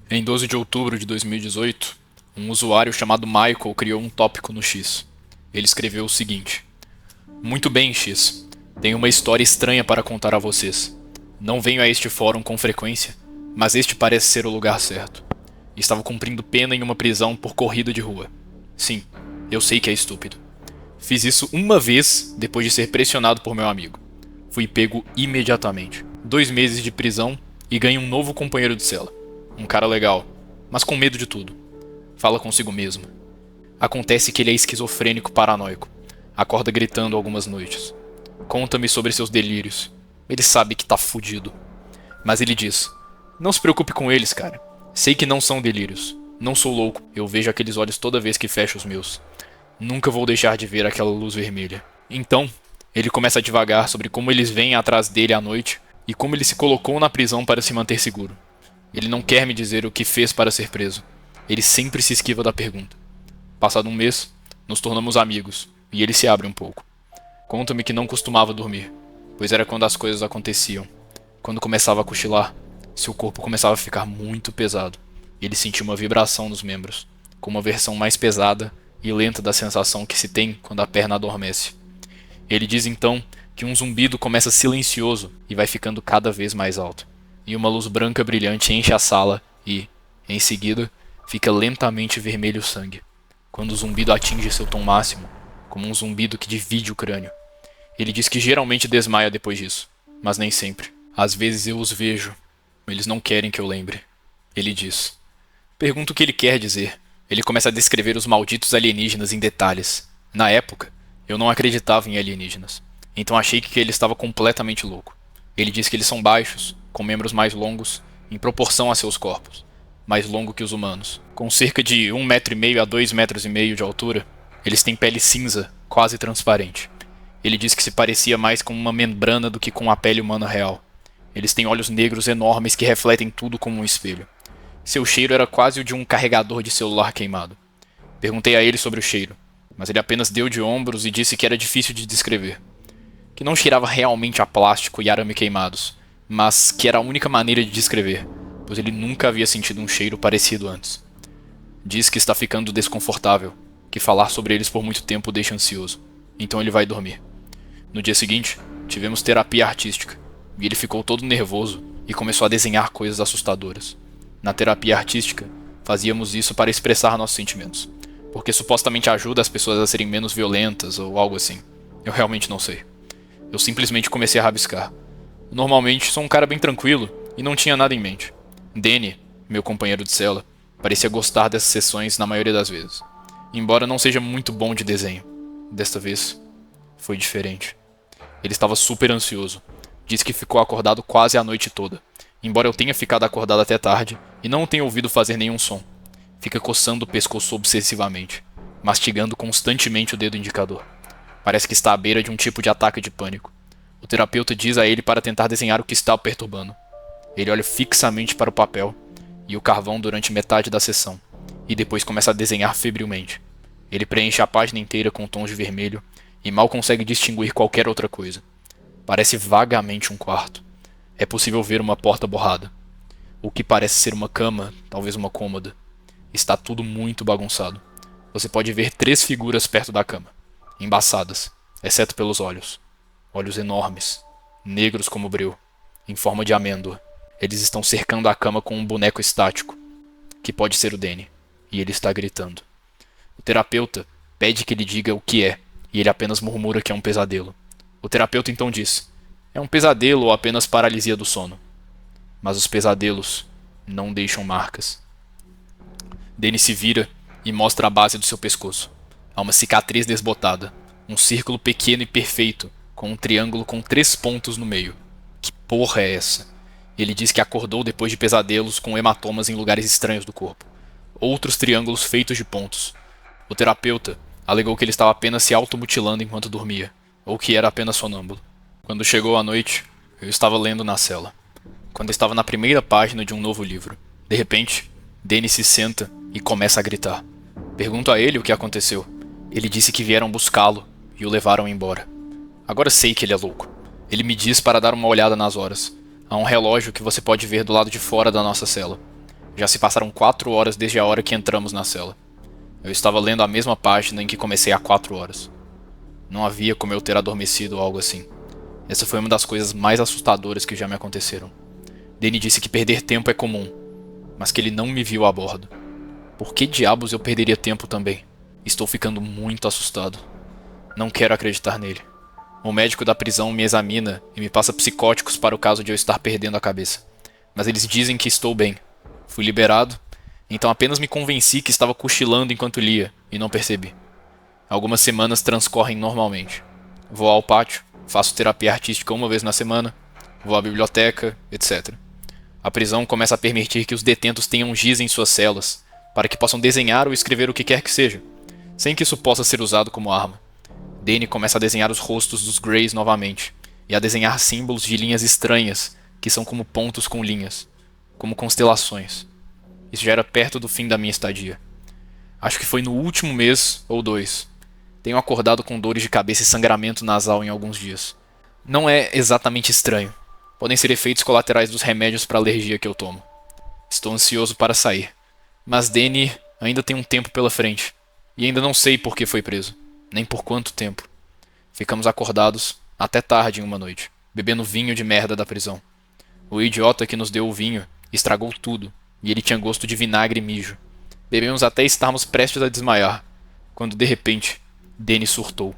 Em 12 de outubro de 2018, um usuário chamado Michael criou um tópico no X. Ele escreveu o seguinte: Muito bem, X. Tenho uma história estranha para contar a vocês. Não venho a este fórum com frequência, mas este parece ser o lugar certo. Estava cumprindo pena em uma prisão por corrida de rua. Sim, eu sei que é estúpido. Fiz isso uma vez depois de ser pressionado por meu amigo. Fui pego imediatamente. 2 meses de prisão e ganho um novo companheiro de cela. Um cara legal, mas com medo de tudo. Fala consigo mesmo. Acontece que ele é esquizofrênico paranoico. Acorda gritando algumas noites. Conta-me sobre seus delírios. Ele sabe que tá fudido. Mas ele diz: Não se preocupe com eles, cara. Sei que não são delírios. Não sou louco. Eu vejo aqueles olhos toda vez que fecho os meus. Nunca vou deixar de ver aquela luz vermelha. Então, ele começa a divagar sobre como eles vêm atrás dele à noite e como ele se colocou na prisão para se manter seguro. Ele não quer me dizer o que fez para ser preso. Ele sempre se esquiva da pergunta. Passado um mês, nos tornamos amigos e ele se abre um pouco. Conta-me que não costumava dormir, pois era quando as coisas aconteciam. Quando começava a cochilar, seu corpo começava a ficar muito pesado. Ele sentia uma vibração nos membros, com uma versão mais pesada e lenta da sensação que se tem quando a perna adormece. Ele diz então que um zumbido começa silencioso e vai ficando cada vez mais alto, e uma luz branca brilhante enche a sala e, em seguida, fica lentamente vermelho o sangue, quando o zumbido atinge seu tom máximo, como um zumbido que divide o crânio. Ele diz que geralmente desmaia depois disso, mas nem sempre. Às vezes eu os vejo, eles não querem que eu lembre. Ele diz. Pergunto o que ele quer dizer. Ele começa a descrever os malditos alienígenas em detalhes. Na época, eu não acreditava em alienígenas, então achei que ele estava completamente louco. Ele diz que eles são baixos, com membros mais longos, em proporção a seus corpos, mais longo que os humanos. Com cerca de 1,5 m a 2,5 m de altura, eles têm pele cinza, quase transparente. Ele diz que se parecia mais com uma membrana do que com a pele humana real. Eles têm olhos negros enormes que refletem tudo como um espelho. Seu cheiro era quase o de um carregador de celular queimado. Perguntei a ele sobre o cheiro, mas ele apenas deu de ombros e disse que era difícil de descrever. Que não cheirava realmente a plástico e arame queimados, mas que era a única maneira de descrever, pois ele nunca havia sentido um cheiro parecido antes. Diz que está ficando desconfortável, que falar sobre eles por muito tempo o deixa ansioso, então ele vai dormir. No dia seguinte, tivemos terapia artística, e ele ficou todo nervoso e começou a desenhar coisas assustadoras. Na terapia artística, fazíamos isso para expressar nossos sentimentos, porque supostamente ajuda as pessoas a serem menos violentas ou algo assim. Eu realmente não sei. Eu simplesmente comecei a rabiscar. Normalmente sou um cara bem tranquilo e não tinha nada em mente. Danny, meu companheiro de cela, parecia gostar dessas sessões na maioria das vezes, embora não seja muito bom de desenho. Desta vez, foi diferente. Ele estava super ansioso. Disse que ficou acordado quase a noite toda, embora eu tenha ficado acordado até tarde e não o tenha ouvido fazer nenhum som. Fica coçando o pescoço obsessivamente, mastigando constantemente o dedo indicador. Parece que está à beira de um tipo de ataque de pânico. O terapeuta diz a ele para tentar desenhar o que está o perturbando. Ele olha fixamente para o papel e o carvão durante metade da sessão, e depois começa a desenhar febrilmente. Ele preenche a página inteira com tons de vermelho e mal consegue distinguir qualquer outra coisa. Parece vagamente um quarto. É possível ver uma porta borrada. O que parece ser uma cama, talvez uma cômoda. Está tudo muito bagunçado. Você pode ver 3 figuras perto da cama, embaçadas, exceto pelos olhos. Olhos enormes, negros como breu, em forma de amêndoa. Eles estão cercando a cama com um boneco estático, que pode ser o Danny, e ele está gritando. O terapeuta pede que ele diga o que é, e ele apenas murmura que é um pesadelo. O terapeuta então diz: é um pesadelo ou apenas paralisia do sono. Mas os pesadelos não deixam marcas. Danny se vira e mostra a base do seu pescoço. Há uma cicatriz desbotada, um círculo pequeno e perfeito, com um triângulo com 3 pontos no meio. Que porra é essa? Ele diz que acordou depois de pesadelos com hematomas em lugares estranhos do corpo. Outros triângulos feitos de pontos. O terapeuta alegou que ele estava apenas se automutilando enquanto dormia, ou que era apenas sonâmbulo. Quando chegou a noite, eu estava lendo na cela. Quando estava na primeira página de um novo livro. De repente, Danny se senta e começa a gritar. Pergunto a ele o que aconteceu. Ele disse que vieram buscá-lo e o levaram embora. Agora sei que ele é louco. Ele me diz para dar uma olhada nas horas. Há um relógio que você pode ver do lado de fora da nossa cela. Já se passaram 4 horas desde a hora que entramos na cela. Eu estava lendo a mesma página em que comecei há 4 horas. Não havia como eu ter adormecido ou algo assim. Essa foi uma das coisas mais assustadoras que já me aconteceram. Danny disse que perder tempo é comum, mas que ele não me viu a bordo. Por que diabos eu perderia tempo também? Estou ficando muito assustado. Não quero acreditar nele. O médico da prisão me examina e me passa psicóticos para o caso de eu estar perdendo a cabeça. Mas eles dizem que estou bem. Fui liberado, então apenas me convenci que estava cochilando enquanto lia, e não percebi. Algumas semanas transcorrem normalmente. Vou ao pátio, faço terapia artística uma vez na semana, vou à biblioteca, etc. A prisão começa a permitir que os detentos tenham giz em suas celas, para que possam desenhar ou escrever o que quer que seja, sem que isso possa ser usado como arma. Danny começa a desenhar os rostos dos Greys novamente, e a desenhar símbolos de linhas estranhas, que são como pontos com linhas, como constelações. Isso já era perto do fim da minha estadia. Acho que foi no último mês ou 2. Tenho acordado com dores de cabeça e sangramento nasal em alguns dias. Não é exatamente estranho. Podem ser efeitos colaterais dos remédios para alergia que eu tomo. Estou ansioso para sair. Mas Danny ainda tem um tempo pela frente. E ainda não sei por que foi preso. Nem por quanto tempo. Ficamos acordados até tarde em uma noite, bebendo vinho de merda da prisão. O idiota que nos deu o vinho estragou tudo, e ele tinha gosto de vinagre e mijo. Bebemos até estarmos prestes a desmaiar, quando de repente, Danny surtou.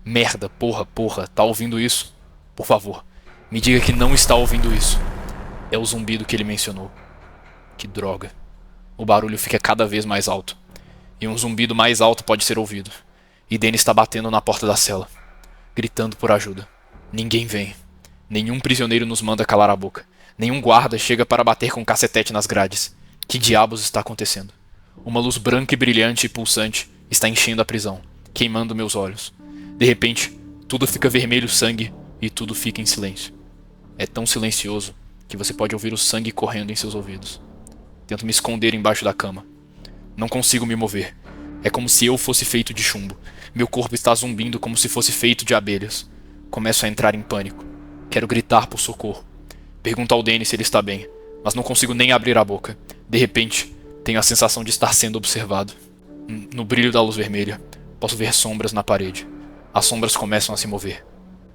Merda, porra, tá ouvindo isso? Por favor, me diga que não está ouvindo isso. É o zumbido que ele mencionou. Que droga. O barulho fica cada vez mais alto. E um zumbido mais alto pode ser ouvido. E Danny está batendo na porta da cela, gritando por ajuda. Ninguém vem. Nenhum prisioneiro nos manda calar a boca. Nenhum guarda chega para bater com um cacetete nas grades. Que diabos está acontecendo? Uma luz branca e brilhante e pulsante está enchendo a prisão, queimando meus olhos. De repente, tudo fica vermelho sangue e tudo fica em silêncio. É tão silencioso que você pode ouvir o sangue correndo em seus ouvidos. Tento me esconder embaixo da cama. Não consigo me mover. É como se eu fosse feito de chumbo. Meu corpo está zumbindo como se fosse feito de abelhas. Começo a entrar em pânico. Quero gritar por socorro. Pergunto ao Danny se ele está bem, mas não consigo nem abrir a boca. De repente, tenho a sensação de estar sendo observado. No brilho da luz vermelha, posso ver sombras na parede. As sombras começam a se mover.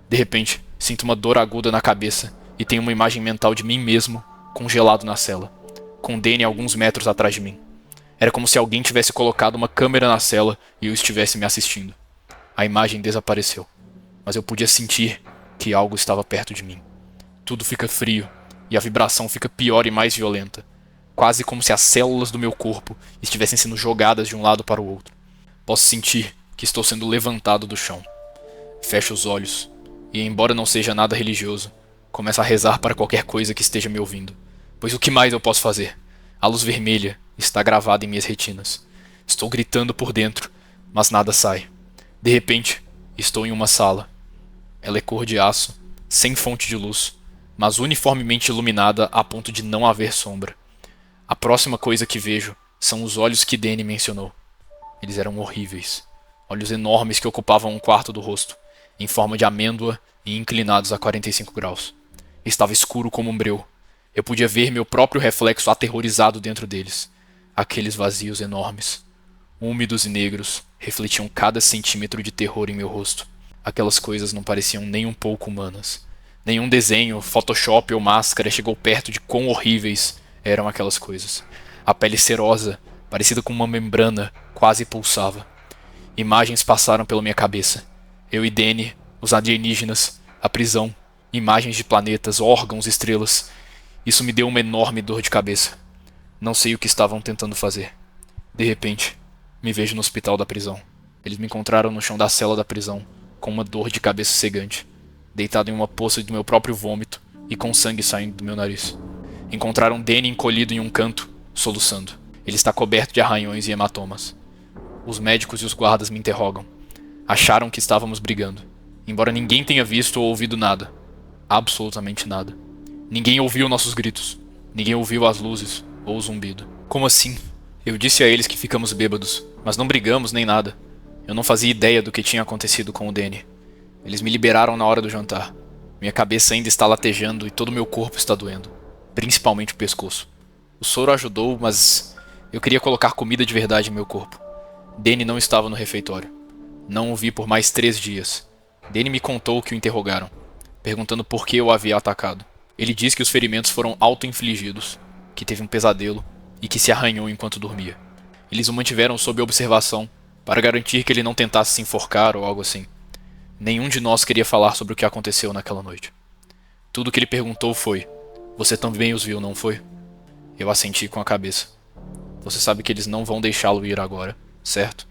De repente, sinto uma dor aguda na cabeça e tenho uma imagem mental de mim mesmo, congelado na cela, com Danny a alguns metros atrás de mim. Era como se alguém tivesse colocado uma câmera na cela e eu estivesse me assistindo. A imagem desapareceu, mas eu podia sentir que algo estava perto de mim. Tudo fica frio e a vibração fica pior e mais violenta, quase como se as células do meu corpo estivessem sendo jogadas de um lado para o outro. Posso sentir que estou sendo levantado do chão. Fecho os olhos e, embora não seja nada religioso, começo a rezar para qualquer coisa que esteja me ouvindo. Pois o que mais eu posso fazer? A luz vermelha está gravada em minhas retinas. Estou gritando por dentro, mas nada sai. De repente, estou em uma sala. Ela é cor de aço, sem fonte de luz, mas uniformemente iluminada a ponto de não haver sombra. A próxima coisa que vejo são os olhos que Danny mencionou. Eles eram horríveis. Olhos enormes que ocupavam um quarto do rosto, em forma de amêndoa e inclinados a 45 graus. Estava escuro como um breu. Eu podia ver meu próprio reflexo aterrorizado dentro deles. Aqueles vazios enormes, úmidos e negros, refletiam cada centímetro de terror em meu rosto. Aquelas coisas não pareciam nem um pouco humanas. Nenhum desenho, Photoshop ou máscara chegou perto de quão horríveis eram aquelas coisas. A pele cerosa, parecida com uma membrana, quase pulsava. Imagens passaram pela minha cabeça. Eu e Danny, os alienígenas, a prisão, imagens de planetas, órgãos, estrelas. Isso me deu uma enorme dor de cabeça. Não sei o que estavam tentando fazer. De repente, me vejo no hospital da prisão. Eles me encontraram no chão da cela da prisão, com uma dor de cabeça cegante, deitado em uma poça do meu próprio vômito e com sangue saindo do meu nariz. Encontraram Danny encolhido em um canto, soluçando. Ele está coberto de arranhões e hematomas. Os médicos e os guardas me interrogam. Acharam que estávamos brigando, embora ninguém tenha visto ou ouvido nada. Absolutamente nada. Ninguém ouviu nossos gritos. Ninguém ouviu as luzes ou o zumbido. Como assim? Eu disse a eles que ficamos bêbados, mas não brigamos nem nada. Eu não fazia ideia do que tinha acontecido com o Danny. Eles me liberaram na hora do jantar. Minha cabeça ainda está latejando e todo o meu corpo está doendo, principalmente o pescoço. O soro ajudou, mas eu queria colocar comida de verdade em meu corpo. Danny não estava no refeitório. Não o vi por mais 3 dias. Danny me contou que o interrogaram, perguntando por que eu havia atacado. Ele disse que os ferimentos foram auto-infligidos, que teve um pesadelo e que se arranhou enquanto dormia. Eles o mantiveram sob observação para garantir que ele não tentasse se enforcar ou algo assim. Nenhum de nós queria falar sobre o que aconteceu naquela noite. Tudo que ele perguntou foi: "Você também os viu, não foi?" Eu assenti com a cabeça. Você sabe que eles não vão deixá-lo ir agora, certo?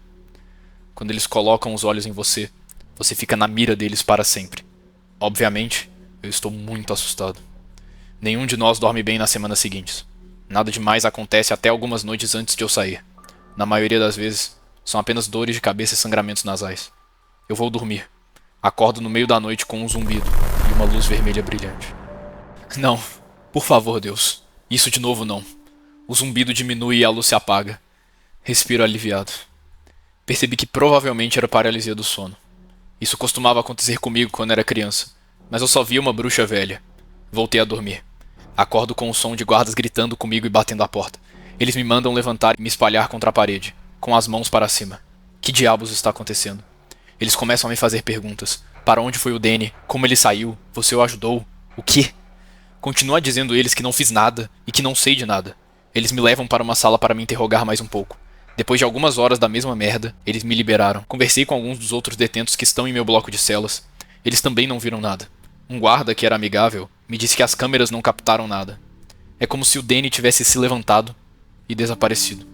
Quando eles colocam os olhos em você, você fica na mira deles para sempre. Obviamente, eu estou muito assustado. Nenhum de nós dorme bem nas semanas seguintes. Nada demais acontece até algumas noites antes de eu sair. Na maioria das vezes, são apenas dores de cabeça e sangramentos nasais. Eu vou dormir. Acordo no meio da noite com um zumbido e uma luz vermelha brilhante. Não, por favor, Deus. Isso de novo não. O zumbido diminui e a luz se apaga. Respiro aliviado. Percebi que provavelmente era paralisia do sono. Isso costumava acontecer comigo quando era criança, mas eu só via uma bruxa velha. Voltei a dormir. Acordo com o som de guardas gritando comigo e batendo a porta. Eles me mandam levantar e me espalhar contra a parede, com as mãos para cima. Que diabos está acontecendo? Eles começam a me fazer perguntas. Para onde foi o Danny? Como ele saiu? Você o ajudou? O quê? Continua dizendo eles que não fiz nada e que não sei de nada. Eles me levam para uma sala para me interrogar mais um pouco. Depois de algumas horas da mesma merda, eles me liberaram. Conversei com alguns dos outros detentos que estão em meu bloco de celas. Eles também não viram nada. Um guarda, que era amigável, me disse que as câmeras não captaram nada. É como se o Danny tivesse se levantado e desaparecido.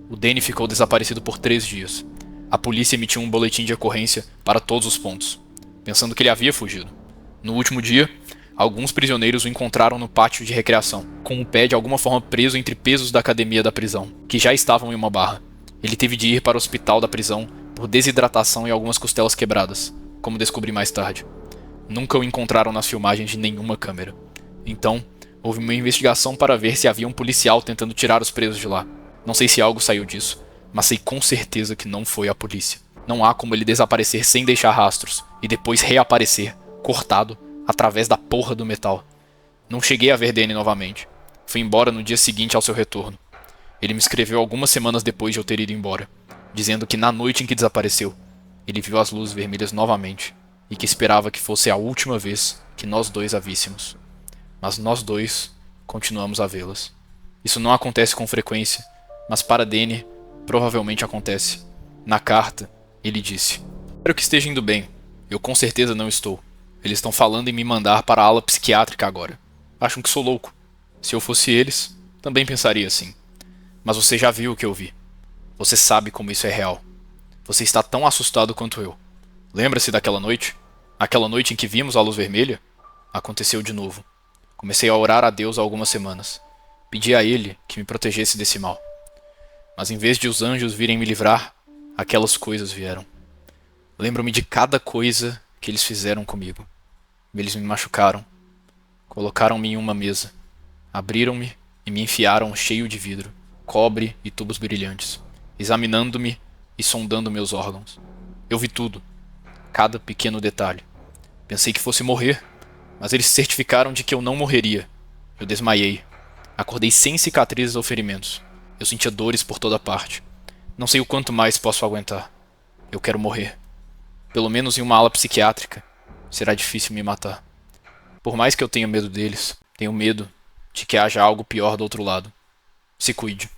O Danny ficou desaparecido por 3 dias. A polícia emitiu um boletim de ocorrência para todos os pontos, pensando que ele havia fugido. No último dia, alguns prisioneiros o encontraram no pátio de recreação, com o pé de alguma forma preso entre pesos da academia da prisão, que já estavam em uma barra. Ele teve de ir para o hospital da prisão por desidratação e algumas costelas quebradas, como descobri mais tarde. Nunca o encontraram nas filmagens de nenhuma câmera. Então, houve uma investigação para ver se havia um policial tentando tirar os presos de lá. Não sei se algo saiu disso, mas sei com certeza que não foi a polícia. Não há como ele desaparecer sem deixar rastros, e depois reaparecer, cortado, através da porra do metal. Não cheguei a ver Danny novamente. Fui embora no dia seguinte ao seu retorno. Ele me escreveu algumas semanas depois de eu ter ido embora, dizendo que na noite em que desapareceu, ele viu as luzes vermelhas novamente, e que esperava que fosse a última vez que nós dois a víssemos. Mas nós dois continuamos a vê-las. Isso não acontece com frequência, mas para Danny, provavelmente acontece. Na carta, ele disse: "Espero que esteja indo bem. Eu com certeza não estou. Eles estão falando em me mandar para a ala psiquiátrica agora. Acham que sou louco. Se eu fosse eles, também pensaria assim. Mas você já viu o que eu vi. Você sabe como isso é real. Você está tão assustado quanto eu. Lembra-se daquela noite? Aquela noite em que vimos a luz vermelha? Aconteceu de novo. Comecei a orar a Deus há algumas semanas. Pedi a Ele que me protegesse desse mal. Mas em vez de os anjos virem me livrar, aquelas coisas vieram. Lembro-me de cada coisa que eles fizeram comigo. Eles me machucaram. Colocaram-me em uma mesa. Abriram-me e me enfiaram cheio de vidro, cobre e tubos brilhantes, examinando-me e sondando meus órgãos. Eu vi tudo, cada pequeno detalhe. Pensei que fosse morrer, mas eles certificaram de que eu não morreria. Eu desmaiei. Acordei sem cicatrizes ou ferimentos. Eu sentia dores por toda parte. Não sei o quanto mais posso aguentar. Eu quero morrer. Pelo menos em uma ala psiquiátrica. Será difícil me matar. Por mais que eu tenha medo deles, tenho medo de que haja algo pior do outro lado. Se cuide.